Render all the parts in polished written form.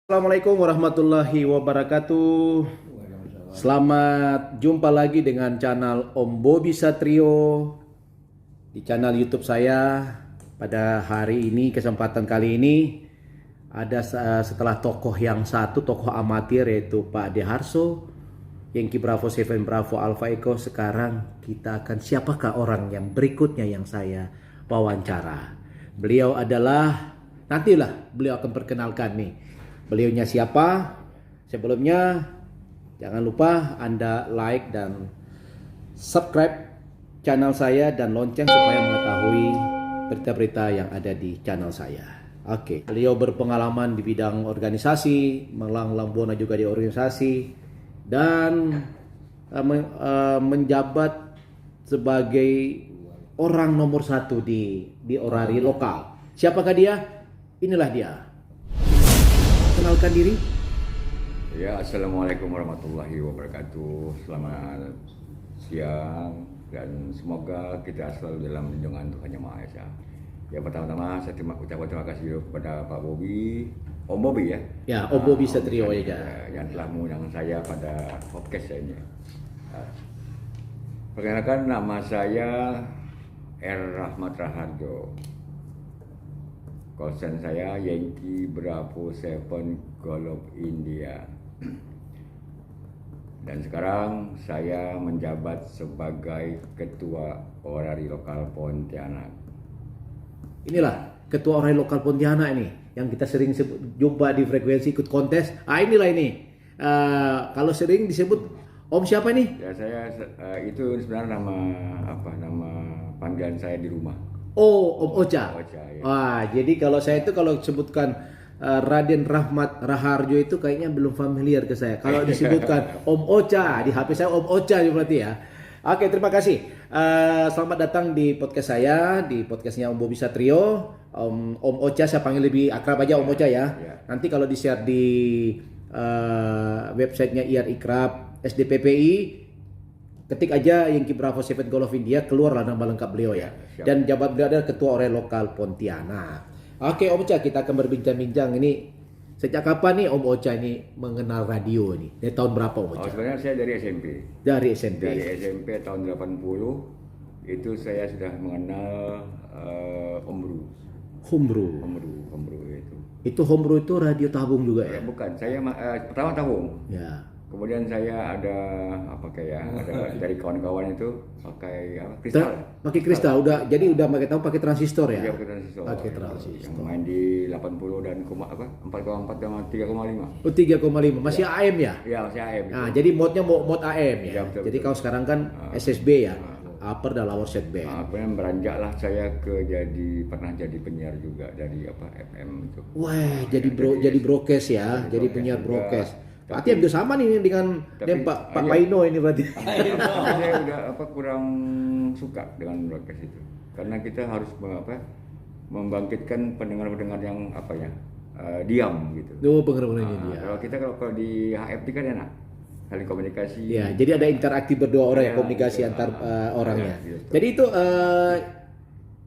Assalamualaikum warahmatullahi wabarakatuh. Selamat jumpa lagi dengan channel Om Bobi Satrio di channel YouTube saya. Pada hari ini, kesempatan kali ini ada setelah tokoh yang satu, tokoh amatir yaitu Pak Deharso, Yankee Bravo 7 Bravo Alpha Echo. Sekarang kita akan siapakah orang yang berikutnya yang saya wawancara. Beliau adalah, nantilah beliau akan perkenalkan nih. Beliaunya siapa? Sebelumnya jangan lupa Anda like dan subscribe channel saya dan lonceng supaya mengetahui berita-berita yang ada di channel saya. Oke, beliau berpengalaman di bidang organisasi, melanglang buana juga di organisasi dan menjabat sebagai orang nomor satu di orari lokal. Siapakah dia? Inilah dia. Kenalkan diri. Ya, assalamualaikum warahmatullahi wabarakatuh. Selamat siang dan semoga kita selalu dalam lindungan Tuhan Yang Maha Esa. Ya, pertama-tama saya ucapkan terima kasih kepada Pak Bobi, Om Bobi ya. Ya, Om Bobi Satrio ya. Yang telah mengundang saya pada podcast saya ini. Perkenalkan, nama saya R. Rahmat Raharjo. Kosan saya Yankee Bravo 7 Golf India. Dan sekarang saya menjabat sebagai Ketua Orari Lokal Pontianak. Inilah Ketua Orari Lokal Pontianak ini yang kita sering jumpa di frekuensi ikut kontes. Inilah ini. Kalau sering disebut Om siapa nih? Ya, saya itu sebenarnya nama panggilan saya di rumah. Oh, Om Ocha. Ocha, ya. Wah, jadi kalau saya itu kalau sebutkan Raden Rahmat Raharjo itu kayaknya belum familiar ke saya. Kalau disebutkan Om Ocha, di HP saya Om Ocha berarti ya. Oke, terima kasih. Selamat datang di podcast saya, di podcastnya Om Bobi Satrio. Om Ocha, saya panggil lebih akrab aja Om Ocha ya. Nanti kalau di-share di websitenya IR Ikrab SDPPI, ketik aja Yankee Bravo 7 Golf India, keluarlah nama lengkap beliau ya. Dan jabat beliau adalah Ketua Orari Lokal Pontianak. Oke Om Ocha, kita akan berbincang-bincang ini. Sejak kapan nih Om Ocha ini mengenal radio ini? Dari tahun berapa Om Ocha? Sebenarnya saya dari SMP. Dari SMP. Dari SMP tahun 80 itu saya sudah mengenal Homebrew. Homebrew itu. Itu Homebrew itu radio tabung juga ya? Bukan, saya pertama tabung. Ya. Kemudian saya ada dari kawan-kawan itu pakai kristal. Pakai kristal, jadi udah pakai transistor ya? Iya, pakai transistor. Pakai transistor. Yang main di 80 dan 4,4 sama 3,5. Oh, 3,5. Masih AM ya? Iya, masih AM. Nah, jadi mode AM ya. Ya, betul, jadi betul. kalau sekarang kan SSB ya. Upper dan lower set band. Kemudian beranjaklah saya pernah jadi penyiar juga dari FM itu. Wah, jadi broadcast ya, jadi penyiar broadcast. Berarti hampir sama nih dengan Pak Paino ini berarti. Saya udah kurang suka dengan broadcast itu. Karena kita harus membangkitkan pendengar-pendengar yang diam gitu. Oh, pendengar-pendengarnya dia. Kalau di HFT kan enak. Saling komunikasi. Ya, jadi ada interaktif berdua orang ya, komunikasi antar orangnya. Gitu. Jadi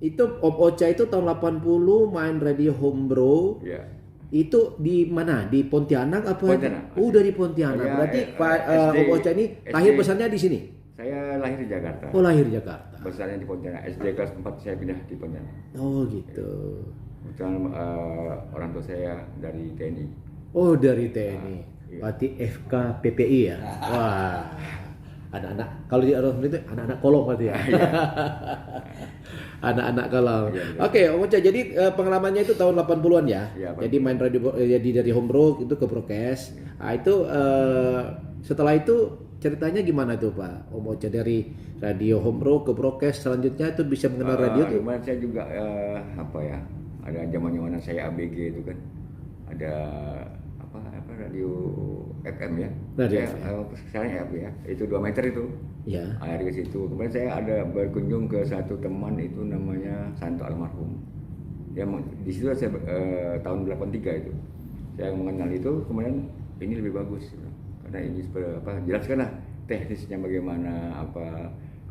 itu Om Ocha itu tahun 80 main radio Homebrew. Ya. Itu di mana? Di Pontianak apa? Pontianak. Dari Pontianak. Berarti Om Ocha ini lahir besarnya di sini. Saya lahir di Jakarta. Oh, lahir di Jakarta. Besarnya di Pontianak. SD kelas 4 saya pindah di Pontianak. Oh, gitu. Kebetulan orang tua saya dari TNI. Oh, dari TNI. Berarti FK PPI ya. Wah. Anak-anak kalau di orang itu anak-anak kolong berarti ya. Anak-anak kolong. Oke, Om Ocha, jadi pengalamannya itu tahun 80-an ya. Jadi main radio, jadi dari Homebrew itu ke broadcast. Nah, itu setelah itu ceritanya gimana tuh Pak Om Ocha, dari radio Homebrew ke broadcast selanjutnya itu bisa mengenal radio tuh? Kemarin saya juga ada zaman-zaman saya ABG itu kan. Ada radio FM ya. Sekarang FM ya. Itu 2 meter itu. Ya. Air ke situ. Kemudian saya ada berkunjung ke satu teman itu namanya Santo almarhum. Di situ saya tahun 83 itu. Saya mengenal itu, kemudian ini lebih bagus karena ini jelaskanlah teknisnya bagaimana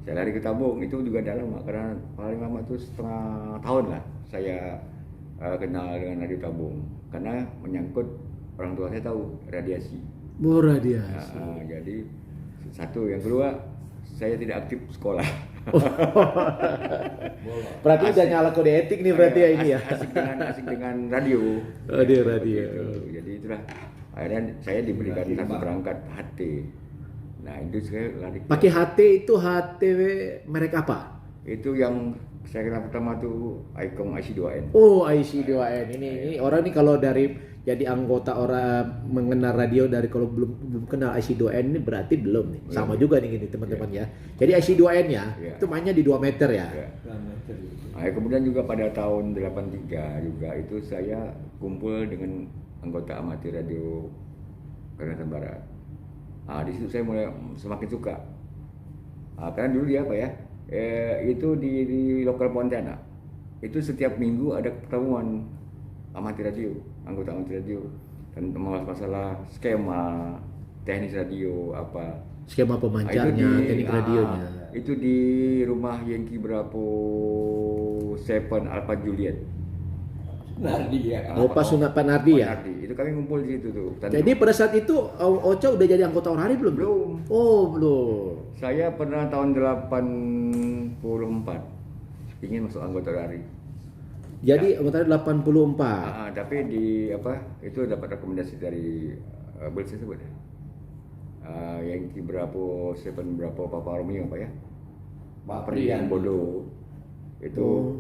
saya lari ke tabung itu juga dalam karena paling lama itu setengah tahun lah saya kenal dengan radio tabung karena menyangkut orang tua saya tahu radiasi. Radiasi. Jadi satu, yang kedua saya tidak aktif sekolah. Berarti udah nyala kode etik nih berarti ya ini ya. Asik dengan radio. Radio. Gitu. Jadi itulah akhirnya saya diberikan satu perangkat HT. Nah itu saya lari. Pakai HT itu HT merek apa? Itu yang saya kenal pertama tuh Icom IC2N. Oh, IC2N. Ini orang nih kalau dari jadi anggota orang mengenal radio dari kalau belum kenal IC2N ini berarti belum nih. Sama juga nih gini teman-teman ya. Jadi IC2N ya, itu mainnya di 2 meter ya. Nah, kemudian juga pada tahun 83 juga itu saya kumpul dengan anggota amatir radio Kalimantan Barat. Nah, di situ saya mulai semakin suka. Karena dulu dia apa ya? Itu di lokal Pontianak. Itu setiap minggu ada pertemuan amatir radio, anggota amatir radio, dan membahas masalah skema, teknis radio apa. Skema pemancarnya, teknik radionya. Itu di rumah Yankee Bravo 7 Alpha Juliet. Nardi ya. Pak Nardi ya. Nardi. Itu kami ngumpul di situ tuh. Jadi pada saat itu Ocha udah jadi anggota Orari belum? Belum. Oh, belum. Saya pernah tahun 84 ingin masuk anggota Orari. Jadi anggota 84. Tapi di apa? Itu dapat rekomendasi dari boleh saya sebut ya? Yankee Bravo 7 Bravo Papa Romeo apa ya? Pak Pernikahan bodoh. Itu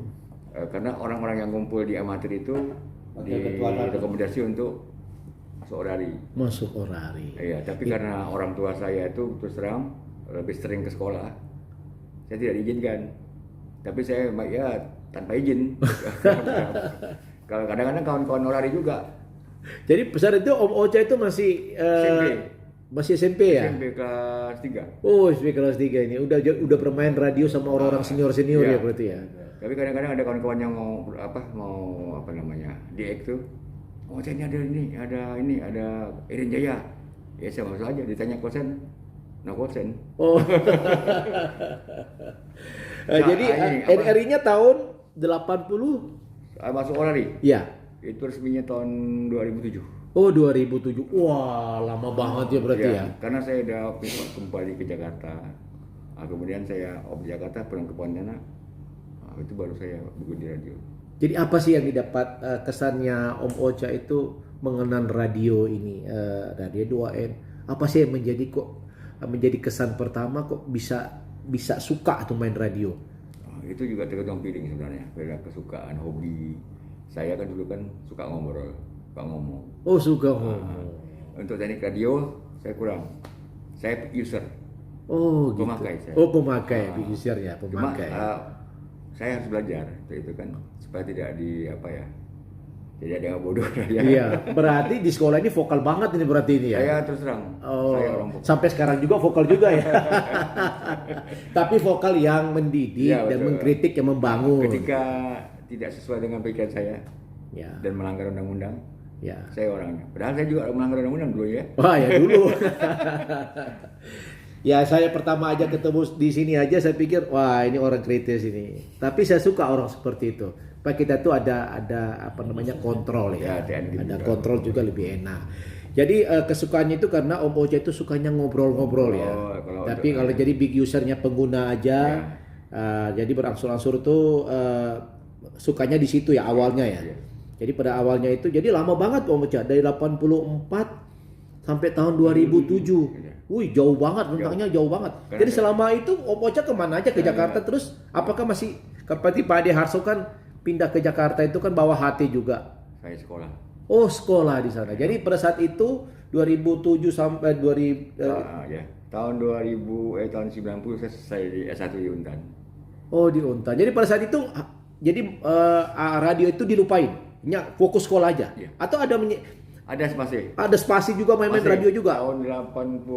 karena orang-orang yang kumpul di amatir itu direkomendasi untuk masuk Orari. Masuk Orari. Iya, tapi karena orang tua saya itu terus terang lebih sering ke sekolah, saya tidak diizinkan. Tapi saya ya tanpa izin. Kalau kadang-kadang kawan-kawan Orari juga. Jadi besar itu Om Ocha itu masih SMP. Masih SMP ya? SMP kelas 3. Oh, SMP kelas 3 ini. Udah bermain radio sama orang-orang senior-senior iya. ya berarti ya. Tapi kadang-kadang ada kawan-kawan yang mau apa namanya? Diek tuh. Oh, ini ada Irin Jaya. Ya saya masuk aja, ditanya kosen. No kosen. Oh. Jadi NRI-nya tahun 80 masuk Orari. ya. Itu resminya tahun 2007. Oh, 2007. Wah, lama banget ya berarti ya. Karena saya udah kembali ke Jakarta. Kemudian saya di Jakarta pulang ke Pontianak. Itu baru saya buku di radio. Jadi apa sih yang didapat kesannya Om Ocha itu mengenal radio ini, radio 2N? Apa sih yang menjadi kesan pertama kok bisa suka atau main radio? Itu juga tergantung feeling sebenarnya, beda kesukaan, hobi. Saya kan dulu kan suka ngomong. Oh, suka ngomong. Untuk teknik radio saya kurang. Saya user. Oh, gitu. Pemakai saya. Oh, pemakai, user ya, pemakai. Cuma, saya harus belajar itu kan supaya tidak jadi ada yang bodoh ya. Iya, berarti di sekolah ini vokal banget ini berarti ini ya. Saya terus terang. Oh, saya orang vokal. sampai sekarang juga vokal juga ya. Tapi vokal yang mendidik Ya, dan mengkritik, yang membangun. Ketika tidak sesuai dengan pikiran saya Ya. dan melanggar undang-undang, Ya. saya orangnya. Padahal saya juga melanggar undang-undang dulu ya. Wah, ya dulu. Ya, saya pertama aja ketemu di sini aja saya pikir wah ini orang kritis ini. Tapi saya suka orang seperti itu. Pak kita tuh ada apa namanya kontrol ya. Ya, Ada kontrol juga lebih enak. Jadi kesukaannya itu karena Om Ocha itu sukanya ngobrol-ngobrol ya. Tapi kalau jadi big usernya pengguna aja, jadi berangsur-angsur tuh sukanya di situ ya awalnya ya. Jadi pada awalnya itu jadi lama banget Om Ocha dari 84 sampai tahun 2007. Wih, jauh banget, rentangnya jauh banget. Jadi selama itu Om Ocha kemana aja ke Jakarta terus? Apakah masih seperti Pak Ade Harso kan pindah ke Jakarta itu kan bawa HT juga? Saya sekolah. Oh, sekolah di sana. Jadi pada saat itu 2007 sampai 2000 ya. Tahun 90 saya selesai di S1 di Untan. Oh, di Untan. Jadi pada saat itu jadi radio itu dilupain. Fokus sekolah aja. Ya. Atau ada Ada spasi juga main-main radio juga. Tahun 85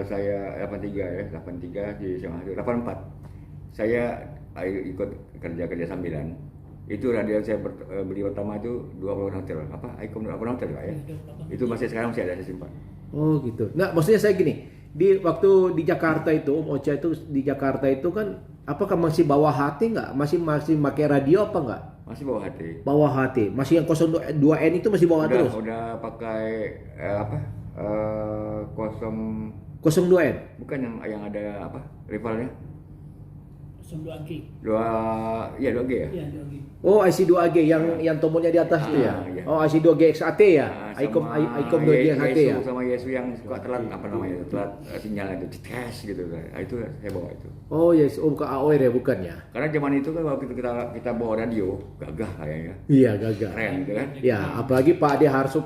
saya 83 di SMA 84. Saya ikut kerja sambilan. Itu radio saya beli pertama itu 20 hotel. Icom 20 hotel Pak ya. Itu sekarang masih ada saya simpan. Oh gitu. Nah maksudnya saya gini, waktu di Jakarta itu Om Ocha itu di Jakarta itu kan apakah masih bawa HT nggak? Masih pakai radio apa nggak? Masih bawa HT. Bawah HT. Masih yang 02N itu masih bawah terus. Udah pakai apa? Kosong 02N. bukan yang ada apa? Rivalnya. 2G. 2G ya? Iya, 2G. Oh, IC2AG yang tombolnya di atas itu ya. iya. Oh, IC2G XAT ya. Icom 2G HT ya. Sama Yesu yang suka telat apa namanya itu? Telat sinyal itu tes gitu kan. Itu saya bawa itu. Oh, yes. Oh, bukan AOR ya, bukan ya. Karena zaman itu kan waktu kita bawa radio, gagah kayaknya. Iya, gagal. Keren gitu kan. Ya, apalagi Pak Ade Harso,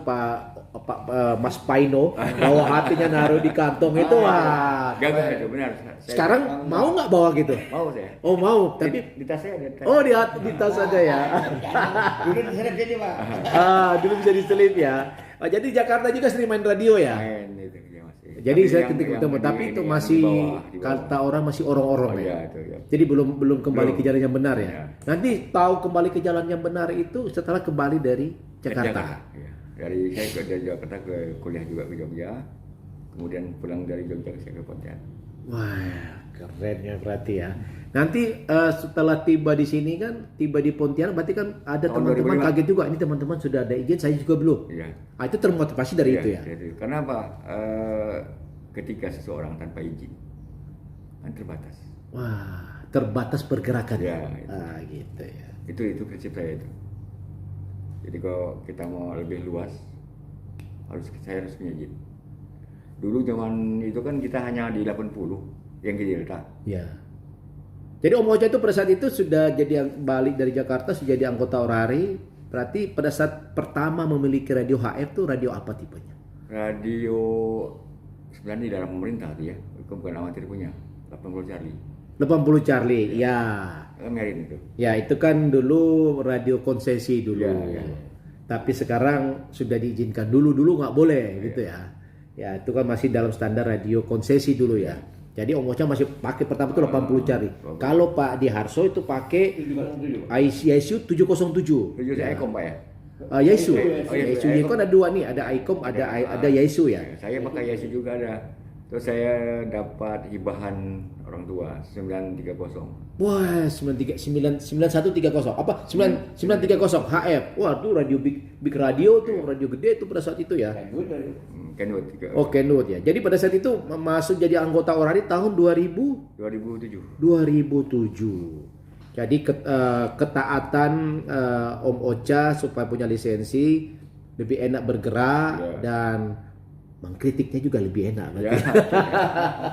Mas Paino bawa hatinya naruh di kantong itu wah. Gagah itu benar. Sekarang mau nggak bawa gitu? mau saya. Oh mau, tapi Di tas saya ada. oh di tas aja ya. Dulu diserap jadi Pak. Dulu bisa diselip ya. Jadi Jakarta juga sering main radio ya. Main itu ya masih. Jadi Tapi saya yang- ketika yang ketemu, tapi di- itu yang masih di bawah. kata orang masih orong-orong Oh, ya. iya, itu ya. Jadi belum kembali Belum. ke jalan yang benar ya. Iya. Nanti tahu kembali ke jalan yang benar itu setelah kembali dari Jakarta. Iya. Dari saya dari Jakarta ke kuliah juga ke Jogja. Kemudian pulang dari Jogja saya ke Pontianak. Wah, keren ya berarti ya. Nanti setelah tiba di sini kan, tiba di Pontianak berarti kan ada Tahun teman-teman 2005. kaget juga. Ini teman-teman sudah ada izin, saya juga belum. Iya. Itu termotivasi dari Iya, itu ya. dari itu. Karena apa? Ketika seseorang tanpa izin kan terbatas. Wah, terbatas pergerakan. Ya, itu. Gitu ya. Itu prinsip saya itu. Jadi kalau kita mau lebih luas saya harus punya izin. Dulu zaman itu kan kita hanya di 80 yang di Delta. Ya. Jadi Om Ocha itu pada saat itu sudah jadi balik dari Jakarta, sudah jadi anggota Orari. Berarti pada saat pertama memiliki radio HF tuh radio apa tipenya? Radio sebenarnya di dalam pemerintah tuh ya, bukan amatir punya. 80 Charlie. 80 Charlie, ya. Kan Merin itu. Ya, itu kan dulu radio konsesi dulu. Ya. Tapi sekarang sudah diizinkan. Dulu nggak boleh gitu ya. Ya, itu kan masih dalam standar radio konsesi dulu ya. Jadi Om Ocha masih pakai pertama itu 80 Charlie. Kalau Pak Di Harso itu pakai ICU 707. Tujuh saya Ekom Pak ya. Yaisu. Oh, Yaisu Yaisu. ini kan ada dua nih, ada ICOM, ada Yaisu ya. Saya pakai Yesu juga ada. Terus saya dapat hibahan orang tua 930. Wah, 9130. Apa? 930 HF. Wah, tuh radio big radio tuh, radio gede tuh pada saat itu ya. Kenwood juga. Oh, Kenwood ya. Jadi pada saat itu masuk jadi anggota Orari tahun 2007. 2007. Jadi ketaatan Om Ocha supaya punya lisensi lebih enak bergerak dan mengkritiknya juga lebih enak. Ya.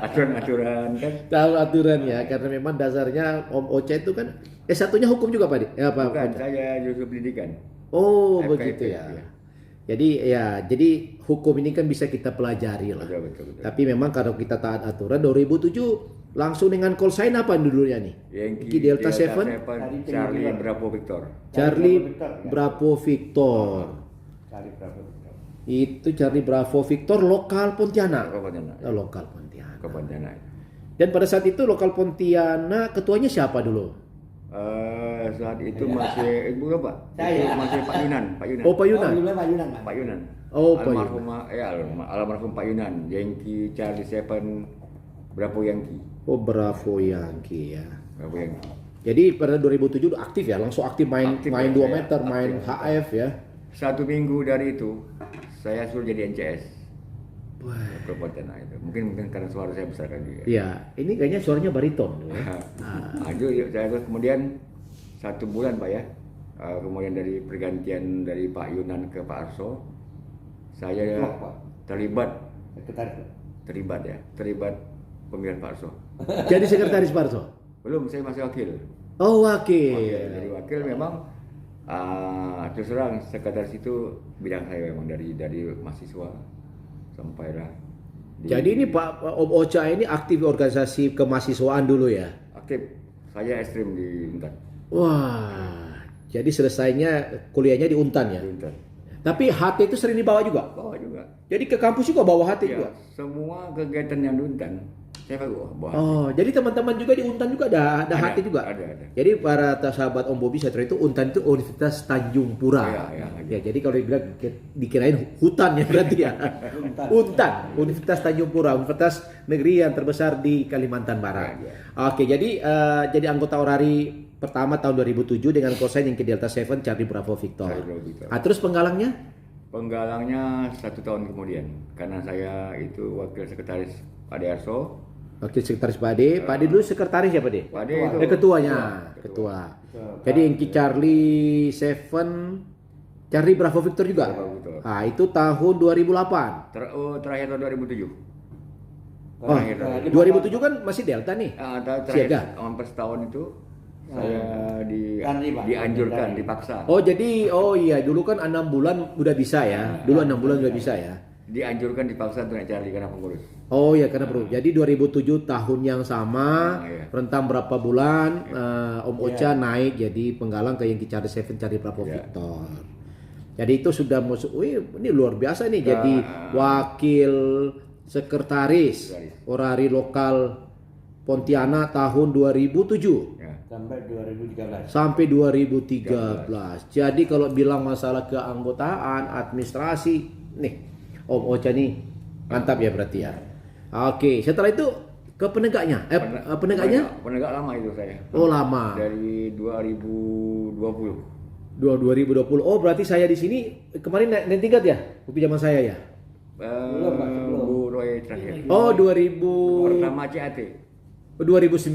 Aturan-aturan kan. Tahu aturan ya, karena memang dasarnya Om Ocha itu kan satunya hukum juga Pak Di? Ya, Pak. Bukan, saya jurusan pendidikan. Oh, FKIP, begitu ya. ya. Jadi hukum ini kan bisa kita pelajari lah. Betul. Tapi memang kalau kita taat aturan 2007 langsung dengan call sign apa dulunya nih? Yankee Delta 7, Charlie Bravo Victor. Charlie Bravo Victor. Cari berapa Victor? Itu Charlie Bravo Victor lokal Pontianak. Ke Pontianak. Oh, lokal Pontianak. Ke Pontianak. Dan pada saat itu lokal Pontianak ketuanya siapa dulu? Saat itu masih ibu apa? Saya. Itu masih Pak Yunan. Oh, Pak Yunan. Oh, dulu Pak Yunan Pak. Pak Yunan. Oh, Pak Almarhum Pak Yunan. Yankee Charlie 7 Bravo Yankee. Oh, Bravo Yankee ya. Bravo Yankee. Jadi pada 2007 udah aktif ya, langsung aktif main Aktif, main ya, 2 saya meter, aktif. main HF ya. 1 minggu dari itu saya suruh jadi NCS. Wah. Ke Pontianak itu. Mungkin karena suara saya besar kan juga. Iya, ini kayaknya suaranya bariton tuh ya. Aduh, saya kemudian 1 bulan Pak ya. Kemudian dari pergantian dari Pak Yunan ke Pak Arso, saya Oh, Pak. terlibat Sekretaris. pemilihan Pak Arso. Jadi sekretaris Parso. Belum, saya masih wakil. Oh, wakil. Jadi wakil memang terus terang sekretaris itu bidang saya memang dari mahasiswa sampailah. Jadi ini Pak Om Ocha ini aktif organisasi kemahasiswaan dulu ya. Aktif. Saya ekstrim di Untan. Wah, jadi selesainya kuliahnya di Untan ya. Di Untan. Tapi HT itu sering dibawa juga. Bawa juga. Jadi ke kampus juga bawa HT Ya, juga. semua kegiatan yang di Untan saya bawa. Oh, jadi teman-teman juga di Untan juga ada HT juga. Ada. Jadi para sahabat Om Bobi Satrio itu Untan itu Universitas Tanjung Pura. Iya. Ya, jadi kalau dibilang dikirain hutan ya berarti ya. Untan, Universitas Tanjung Pura, universitas negeri yang terbesar di Kalimantan Barat. Iya. Oke, jadi anggota Orari pertama tahun 2007 dengan kosen Yankee Delta 7 Charlie Bravo Victor. Charlie Bravo Victor. Terus penggalangnya? Penggalangnya 1 tahun kemudian, karena saya itu wakil sekretaris Pak Arso. Wakil sekretaris Pak Ade. Pak Ade dulu sekretaris siapa deh? Pak Ade itu Ketuanya. Ketua. Jadi Yankee Charlie 7, Charlie Bravo Victor juga. Bravo Victor. Ah, itu tahun 2008. Terakhir tahun 2007. Oh, Terakhir. 2007 kan masih Delta nih. Terakhir Siaga. hampir setahun itu saya Ganti, Pak. dianjurkan, Ganti. dipaksa. Oh jadi, oh iya dulu kan 6 bulan udah bisa ya. Dulu 6 bulan udah bisa ya. Dianjurkan, dipaksa untuk naik Charlie karena pengurus. Oh iya karena perlu. Jadi 2007 tahun yang sama, iya. rentang berapa bulan Om Ocha naik jadi penggalang ke Yankee Charlie 7 Charlie Bravo Iya. Victor. Jadi itu sudah masuk. Wih, ini luar biasa nih. Jadi wakil sekretaris orari lokal Pontianak tahun 2007 Ya. Sampai 2013. sampai 2013. Jadi kalau bilang masalah keanggotaan, administrasi, nih Om Ocha nih mantap ya berarti ya. Oke, setelah itu ke penegaknya. Penegaknya? Penegak lama itu saya. Oh lama. Dari 2020. 2020. Oh berarti saya di sini kemarin naik tingkat ya? Waktu zaman saya ya. Belum, Pak, sebelum. Bu Roy terakhir. Oh 2000. Pertama CAT. 2019.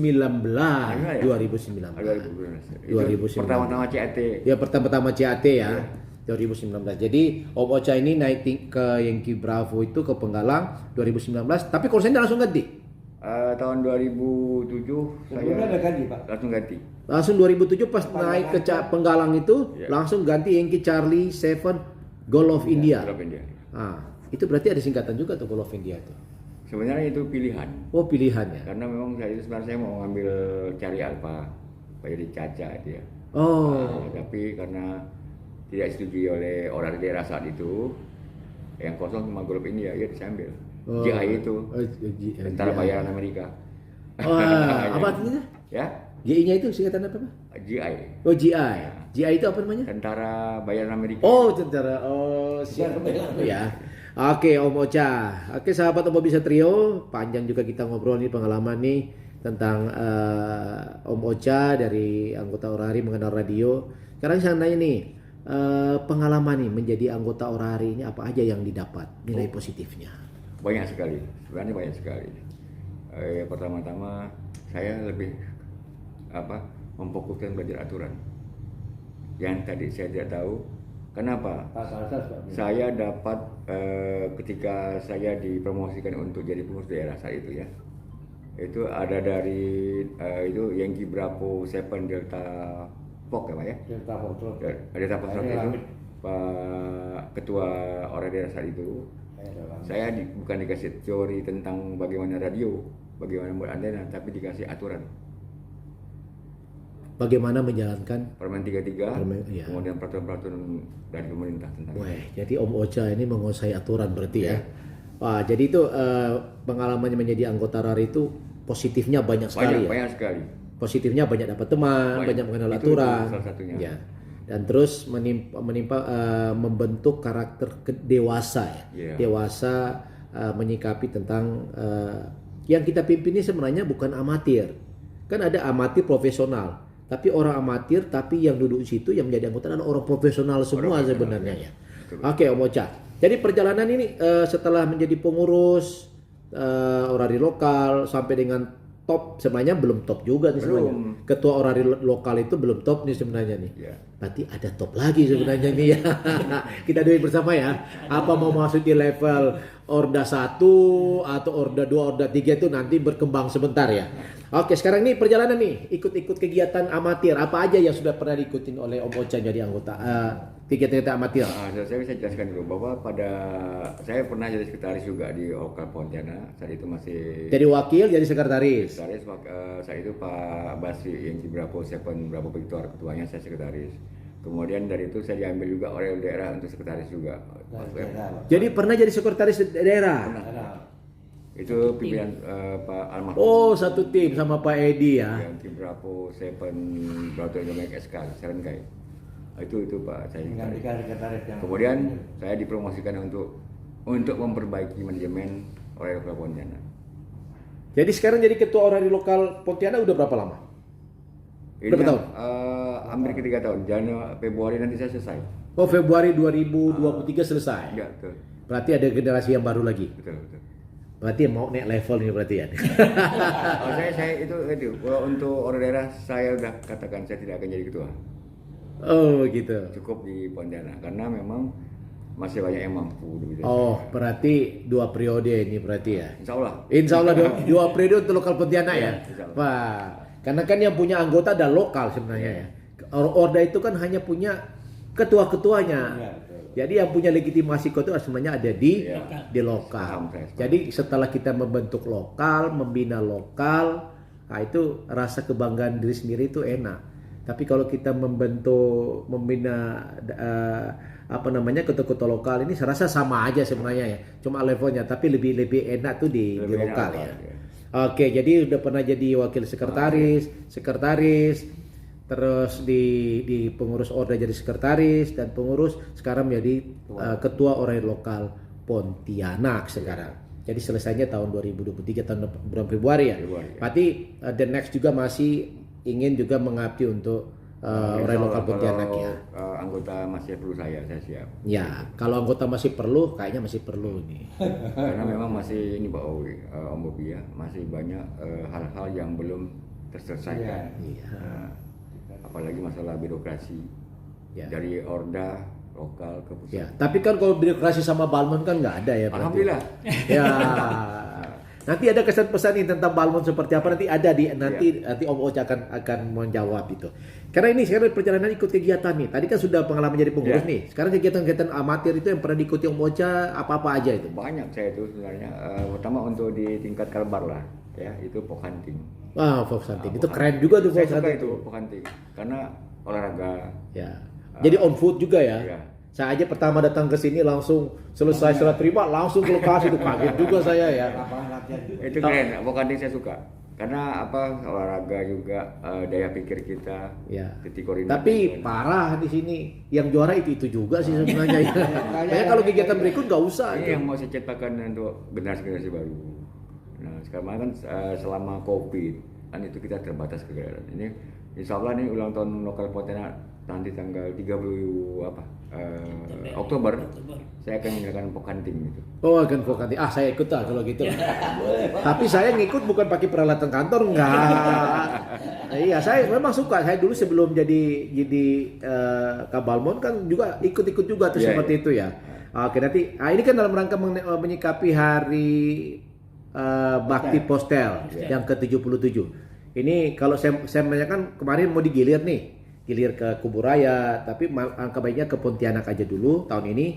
ya? 2019. 2019. 2019. Pertama-tama CAT. Ya pertama-tama CAT ya. 2019. Jadi Om Ocha ini naik ke Yankee Bravo itu ke penggalang 2019. Tapi kalau saya langsung ganti. Tahun 2007 Sebelumnya ada saya ganti, Pak. langsung ganti. Langsung 2007 pas naik ke penggalang itu Ya. langsung ganti Yankee Charlie 7 Goal of India. Klub India. Ah, itu berarti ada singkatan juga tuh Goal of India itu. Sebenarnya itu pilihan. Oh pilihannya. Karena memang saya itu sebenarnya saya mau ngambil Charlie Alpha, Pak Yudi Caca dia. Oh. Tapi karena tidak disetujui oleh orang daerah saat itu, yang kosong cuma Goal of India, ya diambil. Oh. GI itu, Tentara GI. Bayaran Amerika. Oh, apa artinya? Ya, GI-nya itu singkatan apa, Pak? GI, Oh, GI. GI itu apa namanya? Tentara Bayaran Amerika. Oh, tentara. Oh, siap. Ya. Oke, Om Ocha. Oke, sahabat Om Bobi Satrio, panjang juga kita ngobrol nih pengalaman nih tentang Om Ocha dari anggota Orari mengenal radio. Sekarang saya nanya nih, pengalaman nih menjadi anggota Orari ini apa aja yang didapat nilai positifnya? Banyak sekali, sebenarnya banyak sekali. Pertama-tama saya lebih memfokuskan belajar aturan. Yang tadi saya tidak tahu, kenapa? Asas, Pak. Saya dapat ketika saya dipromosikan untuk jadi pengurus daerah saat itu ya. Itu ada dari itu Yankee Bravo 7 Delta Pok ya Pak ya. Delta Foxtrot. Delta Pok Saya itu Lamid. Pak Ketua Orang Daerah saat itu. Lamid. Saya bukan dikasih teori tentang bagaimana radio, bagaimana buat antena, tapi dikasih aturan. Bagaimana menjalankan? Permen 33, Iya. kemudian peraturan-peraturan dari pemerintah tentang itu. Wah, jadi Om Ocha ini menguasai aturan berarti ya. Wah, jadi itu pengalamannya menjadi anggota RARI itu positifnya banyak sekali ya. Banyak sekali. Positifnya banyak dapat teman, banyak mengenal Itu aturan. salah satunya. Ya. Dan terus menimpa membentuk karakter dewasa ya. Iya. Dewasa menyikapi tentang yang kita pimpin ini sebenarnya bukan amatir. Kan ada amatir profesional. Tapi orang amatir, tapi yang duduk di situ yang menjadi anggota adalah orang profesional semua sebenarnya ya. Oke, Om Ocha. Jadi perjalanan ini setelah menjadi pengurus orari lokal sampai dengan top, sebenarnya belum top juga nih sebenarnya. Ketua orari lokal itu belum top nih sebenarnya nih. Ya. Berarti ada top lagi sebenarnya nih ya. Kita doain bersama ya. Apa mau masuk di level Orda 1 atau Orda 2, Orda 3 itu nanti berkembang sebentar ya. Oke, sekarang ini perjalanan nih, ikut-ikut kegiatan amatir. Apa aja yang sudah pernah diikutin oleh Om Ocha jadi anggota kegiatan amatir? Saya bisa jelaskan dulu bahwa saya pernah jadi sekretaris juga di Okal Pontianak. Saat itu masih Jadi wakil, jadi sekretaris. sekretaris. Saat itu Pak Basri yang di Bravo 7 Bravo Victor, ketuanya saya sekretaris. Kemudian dari itu saya diambil juga oleh daerah untuk sekretaris juga. Jadi pernah jadi sekretaris daerah. Itu pimpinan Pak Almarhum. Oh, satu tim sama Pak Edi ya. Yang tim Bravo 7 Bravo Indonesia SK Serengkai. Itu Pak saya. Menggantikan sekretaris yang Kemudian saya dipromosikan untuk memperbaiki manajemen oleh lokal Pontianak. Jadi sekarang jadi ketua orari lokal Pontianak udah berapa lama? Ini Berapa tahun? hampir ketiga tahun. Januari Februari nanti saya selesai. Oh, Februari 2023 selesai. Ya, betul. Berarti ada generasi yang baru lagi. Betul, betul. Berarti mau naik level ini berarti ya. Oh, saya itu kalau untuk orang daerah saya udah katakan saya tidak akan jadi ketua. Oh, gitu. Cukup di Pontianak karena memang masih banyak yang mampu gitu. Oh, berarti 2 periode ini berarti ya. Insya Allah. Insya Allah dua periode untuk lokal Pontianak ya. Insya Allah. Wah, karena kan yang punya anggota ada lokal sebenarnya ya. Orda itu kan hanya punya ketua-ketuanya. Iya, betul. Jadi yang punya legitimasi ketua sebenarnya ada di Iya. di lokal. Paham, saya paham. Jadi setelah kita membentuk lokal, membina lokal, nah itu rasa kebanggaan diri sendiri itu enak. Tapi kalau kita membina ketua-ketua lokal ini saya rasa sama aja sebenarnya ya. Cuma levelnya tapi lebih enak tuh di Lebih enak lokal lokal, ya. ya. Oke, jadi udah pernah jadi wakil sekretaris, terus di pengurus Orda jadi sekretaris dan pengurus sekarang menjadi ketua Orda lokal Pontianak sekarang. Jadi selesainya tahun 2023 tahun bulan Februari ya. Februari, ya. Berarti the next juga masih ingin juga mengabdi untuk Orda Insya lokal Allah, Pontianak kalau, ya. Anggota masih perlu saya siap. Ya, kalau anggota masih perlu, kayaknya masih perlu ini. Karena memang masih ini Pak Owi, Om Bobi ya, masih banyak hal-hal yang belum terselesaikan. Iya. Apalagi masalah birokrasi Ya. dari Orda lokal ke pusat. Ya, tapi kan kalau birokrasi sama Balmon kan nggak ada ya. berarti. Alhamdulillah. Ya. Nanti ada kesan-pesan nih tentang Balmon seperti apa nanti ada nanti Om Ocha akan menjawab itu. Karena ini sekarang perjalanan ikut kegiatan nih. Tadi kan sudah pengalaman jadi pengurus Ya. nih. Sekarang kegiatan-kegiatan amatir itu yang pernah diikuti Om Ocha apa-apa aja itu. Banyak saya itu sebenarnya. Pertama untuk di tingkat Kalbar lah, ya itu pok hunting. Wah, fox hunting. Itu keren juga tuh Saya fox suka hunting. itu pok hunting karena olahraga. Ya. Jadi on foot juga ya. Iya. Saya aja pertama datang ke sini langsung selesai serah terima langsung ke lokasi itu kaget juga saya ya. Lapangan latihan juga. Itu keren, pok hunting saya suka. Karena apa olahraga juga daya pikir kita, Ya. titik koordinat. Tapi parah di sini yang juara itu juga sih sebenarnya. Ya. Makanya kalau kegiatan berikut nggak usah. Ini yang mau saya ciptakan untuk generasi baru. Nah sekarang kan selama COVID kan itu kita terbatas kegiatan. Ini Insya Allah nih ulang tahun lokal Pontianak nanti tanggal 30 Oktober saya akan mengadakan pok hunting gitu. Oh akan vokanti. Saya ikut lah kalau gitu. Tapi saya ngikut bukan pakai peralatan kantor enggak. Iya saya memang suka. Saya dulu sebelum jadi Kabalmon kan juga ikut-ikut juga tuh Iya, seperti iya. itu ya. Oke nanti ini kan dalam rangka menyikapi hari Bakti Postel yang ke-77. Ini kalau saya menanyakan kemarin mau digilir nih, gilir ke Kuburaya, tapi angka baiknya ke Pontianak aja dulu tahun ini.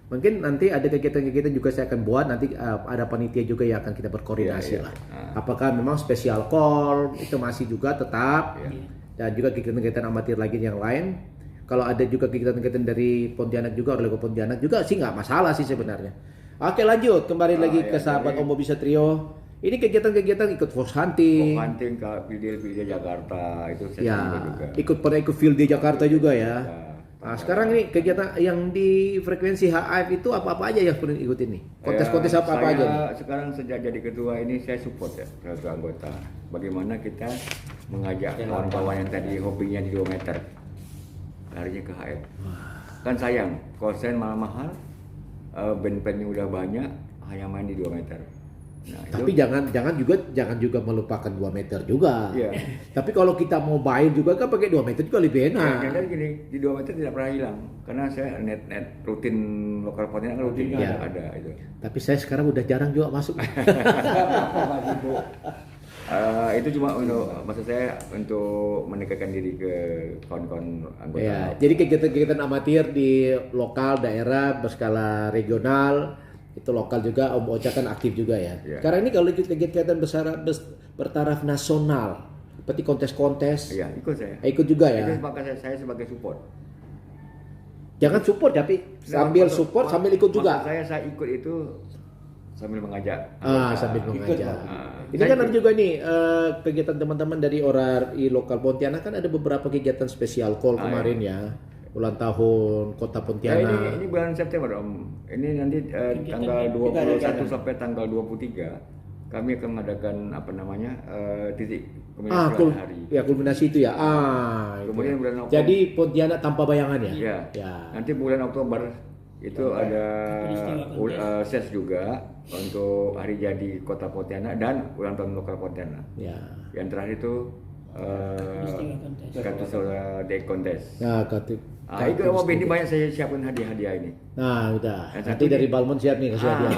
Mungkin nanti ada kegiatan-kegiatan juga saya akan buat, nanti ada panitia juga yang akan kita berkoordinasi Iya, iya. lah. Apakah memang special call itu masih juga tetap, Iya. dan juga kegiatan-kegiatan amatir lagi yang lain. Kalau ada juga kegiatan-kegiatan dari Pontianak juga, oleh Pontianak juga sih nggak masalah sih sebenarnya. Oke lanjut, kembali lagi ke ya, sahabat jadi- Om Bobi Satrio. Ini kegiatan-kegiatan ikut fox hunting. Pok hunting ke Pilih Jakarta itu saya Ya, juga. pernah ikut field di Jakarta juga ya. Ya. Nah, sekarang ini kegiatan yang di frekuensi HIF itu apa-apa aja yang perlu ikutin nih? Kontes-kontes apa-apa aja nih? Saya sekarang sejak jadi ketua ini saya support ya sebagai anggota. Bagaimana kita mengajak kawan-kawan yang tadi hobinya di 2 meter larinya ke HF. Kan sayang, konsen mahal-mahal, band-bandnya udah banyak, hanya main di 2 meter. Nah, Tapi jangan juga melupakan 2 meter juga. Iya. Tapi kalau kita mau main juga kan pakai 2 meter juga lebih Nah, enak. kan gini, di 2 meter tidak pernah hilang karena saya net rutin lokal Pontianak rutin Iya. ada itu. Tapi saya sekarang udah jarang juga masuk. Itu cuma untuk maksud saya untuk mendekatkan diri ke kawan-kawan anggota. Ya, jadi kegiatan-kegiatan amatir di lokal, daerah, berskala regional, itu lokal juga Om Ocha kan aktif juga ya. Ya. Karena ini kalau ikut kegiatan bertaraf nasional, seperti kontes-kontes, Iya, ikut saya. ikut juga Itu ya. maka saya sebagai support. Jangan support tapi sambil Maksud- support sambil ikut juga. maksud saya ikut itu sambil mengajak. Sambil Ikut, mengajak. Pak. Ini kan ada juga nih kegiatan teman-teman dari ORARI lokal Pontianak kan ada beberapa kegiatan spesial call kemarin ya. Ulang tahun Kota Ya, Pontianak. ini bulan September Om. Ini nanti tanggal 21 sampai tanggal 23 kami akan mengadakan titik Kemudian bulan hari. Ya kulminasi itu ya. Itu Kemudian ya. bulan Oktober. Jadi Pontianak tanpa bayangan ya. Iya. Ya. Nanti bulan Oktober itu ada ses juga untuk hari jadi Kota Pontianak dan ulang tahun lokal Pontianak. Ya. Yang terakhir itu Katusola Day Contest. Nah, Itu mobil ini banyak saya siapkan hadiah-hadiah ini. Nah, udah. Yang Nanti satu dari nih. Balmond siap nih kasih hadiah.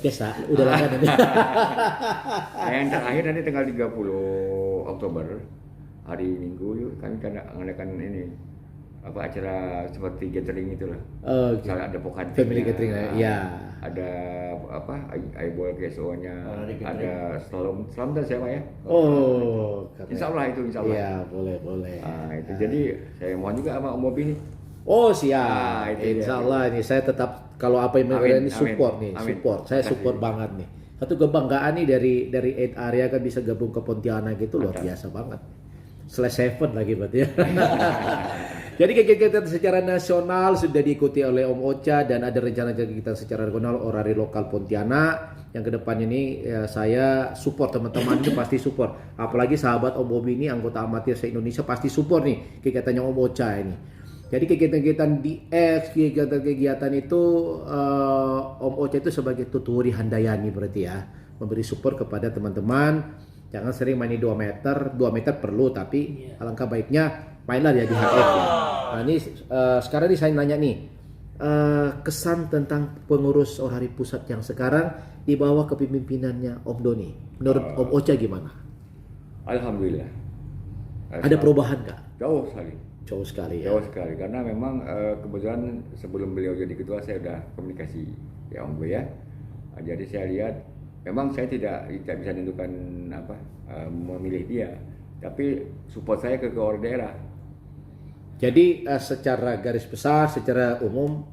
Biasa, udah lah kan ini. Nah, yang terakhir nanti tanggal 30 Oktober hari Minggu kami mengadakan ini acara seperti gathering itulah. Oh, gitu. Misalnya ada pokan Family gathering, ya. Ada eyeball KSO-nya, Hari gathering. ada slalom dan siapa ya? Oh, keren. Insya Allah itu insya Allah. Iya, boleh. Itu jadi saya mohon juga sama Om Bobi nih. Oh, siap. Itu dia. Insya Allah ini saya tetap kalau apa yang Amin, ini support amin, nih, amin. support. Saya Makasih. support banget nih. Satu kebanggaan nih dari 8 area kan bisa gabung ke Pontianak gitu luar Mantap. biasa banget. /7 lagi berarti ya. Jadi kegiatan secara nasional sudah diikuti oleh Om Ocha dan ada rencana kegiatan secara regional orari lokal Pontianak yang kedepannya ini ya, saya support teman-teman itu pasti support. Apalagi sahabat Om Bobi ini anggota amatir se-Indonesia pasti support nih kegiatannya Om Ocha ini. Jadi kegiatan-kegiatan di X, kegiatan-kegiatan itu Om Ocha itu sebagai tuturi handayani berarti ya, memberi support kepada teman-teman. Jangan sering main di 2 meter, 2 meter perlu tapi alangkah baiknya mainlah ya di HF ya. Nah ini sekarang nih saya nanya nih, kesan tentang pengurus orari pusat yang sekarang di bawah kepemimpinannya Om Doni. Menurut Om Ocha gimana? Alhamdulillah. Ada perubahan nggak? Jauh sekali. Jauh sekali ya. Jauh sekali karena memang kebetulan sebelum beliau jadi ketua saya sudah komunikasi ya Om Boy ya. Jadi saya lihat memang saya tidak bisa menentukan memilih dia, tapi support saya ke orang daerah. Jadi secara garis besar, secara umum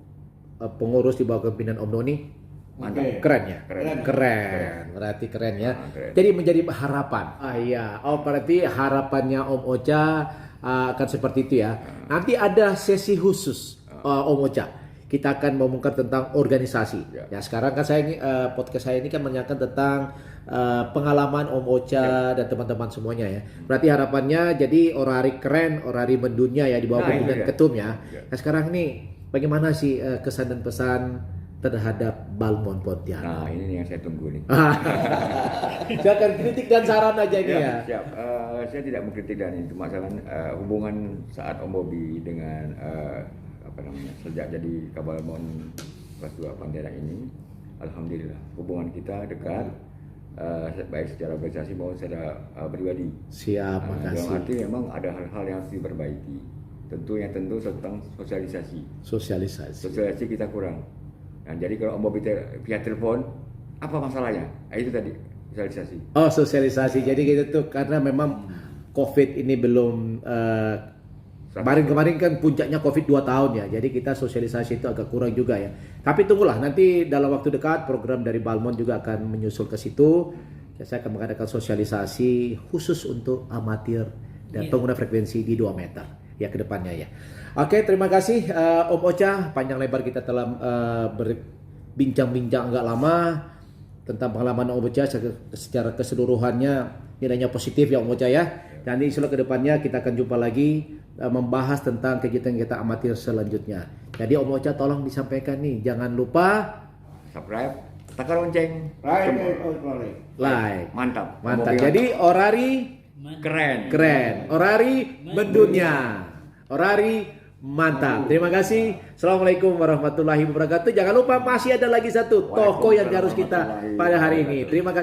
pengurus di bawah kepemimpinan Om Doni Mantap. keren ya, Keren. berarti keren ya. Keren. Jadi menjadi harapan. Iya, berarti harapannya Om Ocha akan seperti itu ya. Nanti ada sesi khusus Om Ocha. Kita akan mengungkap tentang organisasi. Ya sekarang kan saya ini podcast saya ini kan menanyakan tentang pengalaman Om Ocha dan teman-teman semuanya ya. Berarti harapannya jadi orari keren, orari mendunia ya di bawah kepemimpinan iya. ketum ya. Nah sekarang nih bagaimana sih kesan dan pesan terhadap Balmond Pontianak? Nah ini yang saya tunggu nih. Silakan kritik dan saran aja ini ya. Siap. Saya tidak mengkritik dan itu masalah hubungan saat Om Bobi dengan sejak jadi Kabalmond kelas 2 Pontianak ini, alhamdulillah hubungan kita dekat, baik secara organisasi maupun secara pribadi. Siap, Dalam makasih. arti memang ada hal-hal yang harus diperbaiki. Tentu tentang sosialisasi. Sosialisasi kita kurang. Nah, jadi kalau Om Bobi via telepon, apa masalahnya? Itu tadi sosialisasi. Oh sosialisasi. Jadi gitu tuh karena memang COVID ini belum kemarin kan puncaknya COVID 2 tahun ya. Jadi kita sosialisasi itu agak kurang juga ya. Tapi tunggulah nanti dalam waktu dekat program dari Balmond juga akan menyusul ke situ. Ya, saya akan mengadakan sosialisasi khusus untuk amatir dan pengguna frekuensi di 2 meter ya ke depannya ya. Oke, terima kasih Om Ocha. Panjang lebar kita telah berbincang-bincang agak lama tentang pengalaman Om Ocha secara keseluruhannya nilainya positif ya Om Ocha ya. Dan insya Allah ke depannya kita akan jumpa lagi membahas tentang kegiatan-kegiatan amatir selanjutnya. Jadi Om Ocha tolong disampaikan nih, jangan lupa Subscribe, tekan lonceng. like. Mantap. Mantap. Jadi orari keren. orari mendunia. Orari mantap. Terima kasih. Assalamualaikum warahmatullahi wabarakatuh. Jangan lupa masih ada lagi satu toko yang harus kita pada hari ini. Terima kasih.